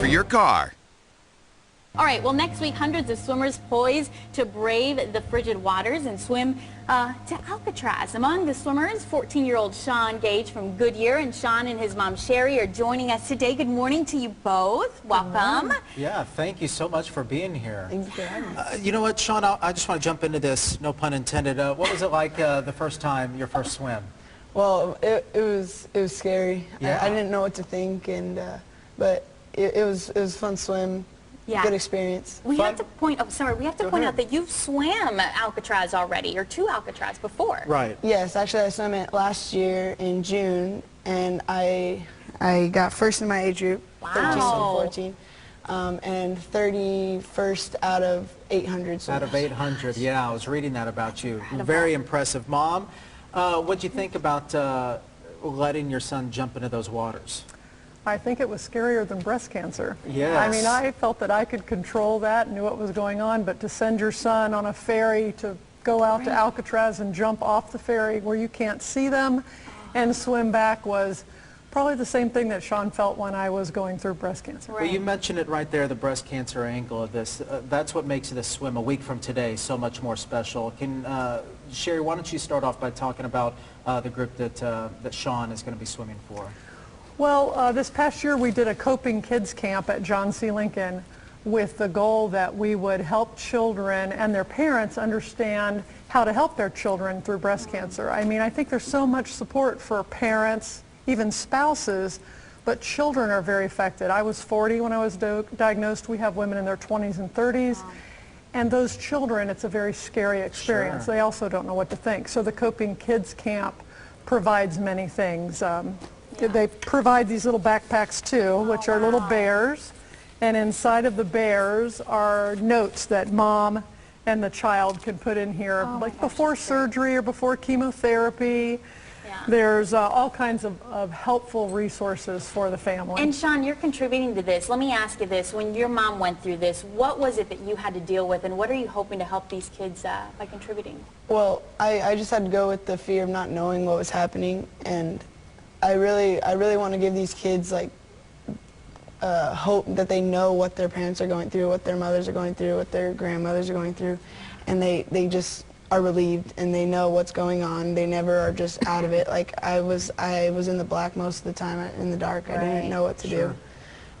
for your car. All right, well, next week, hundreds of swimmers poised to brave the frigid waters and swim to Alcatraz. Among the swimmers, 14-year-old Gage from Goodyear, and Sean and his mom, Sherry, are joining us today. Good morning to you both. Welcome. Yeah, thank you so much for being here. Thanks for having us. You know what, Sean, I just want to jump into this, no pun intended. What was it like the first time, your first swim? Well, it was scary. Yeah. I didn't know what to think, and but it was a fun swim. Yeah. Good experience. We have to point out that you've swam Alcatraz already, or to Alcatraz before. Right. Yes, actually I swam it last year in June, and I got first in my age group, Wow. 13 and 14, and 31st out of 800 swimmers. Out of 800, yeah, I was reading that about you. Very impressive. Mom, what'd you think about letting your son jump into those waters? I think it was scarier than breast cancer. Yes. I mean, I felt that I could control that, knew what was going on, but to send your son on a ferry to go out to Alcatraz and jump off the ferry where you can't see them and swim back was probably the same thing that Sean felt when I was going through breast cancer. Well, you mentioned it right there, the breast cancer angle of this. That's what makes this swim a week from today so much more special. Sherry, why don't you start off by talking about the group that Sean is going to be swimming for? Well, this past year we did a Coping Kids Camp at John C. Lincoln with the goal that we would help children and their parents understand how to help their children through breast cancer. I mean, I think there's so much support for parents, even spouses, but children are very affected. I was 40 when I was diagnosed. We have women in their 20s and 30s. And those children, it's a very scary experience. Sure. They also don't know what to think. So the Coping Kids Camp provides many things. They provide these little backpacks too, which are little bears, and inside of the bears are notes that mom and the child can put in here, like before surgery or before chemotherapy. Yeah. There's all kinds of helpful resources for the family. And Sean, you're contributing to this. Let me ask you this. When your mom went through this, what was it that you had to deal with, and what are you hoping to help these kids by contributing? Well, I just had to go with the fear of not knowing what was happening, and I really want to give these kids like hope that they know what their parents are going through, what their mothers are going through, what their grandmothers are going through, and they just are relieved and they know what's going on. They never are just out of it. Like I was in the black most of the time, in the dark. I didn't know what to do.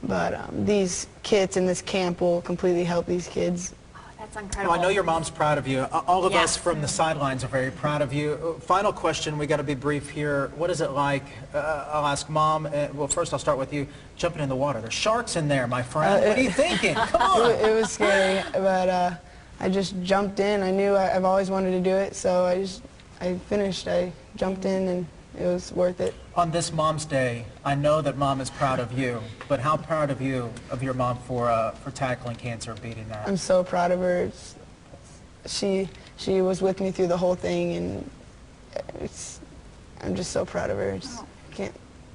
But these kits in this camp will completely help these kids. That's incredible. Oh, I know your mom's proud of you. All of us from the sidelines are very proud of you. Final question, we got to be brief here. What is it like? I'll ask Mom. Well, first I'll start with you. Jumping in the water. There's sharks in there, my friend. What are you thinking? Come on. It was scary, but I just jumped in. I knew I've always wanted to do it, so I finished. I jumped in, and it was worth it. On this Mom's Day, I know that Mom is proud of you, but how proud of you, of your mom, for tackling cancer, beating that? I'm so proud of her. She was with me through the whole thing, and I'm just so proud of her.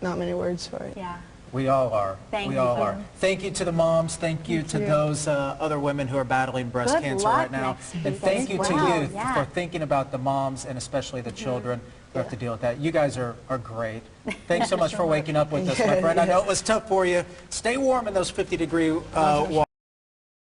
Not many words for it. Yeah. We all are. We all are. Thank you to the moms. Thank you to those other women who are battling breast cancer right now. And thank you to you for thinking about the moms and especially the children who have to deal with that. You guys are great. Thanks so much for waking up with us, my friend. I know it was tough for you. Stay warm in those 50-degree waters.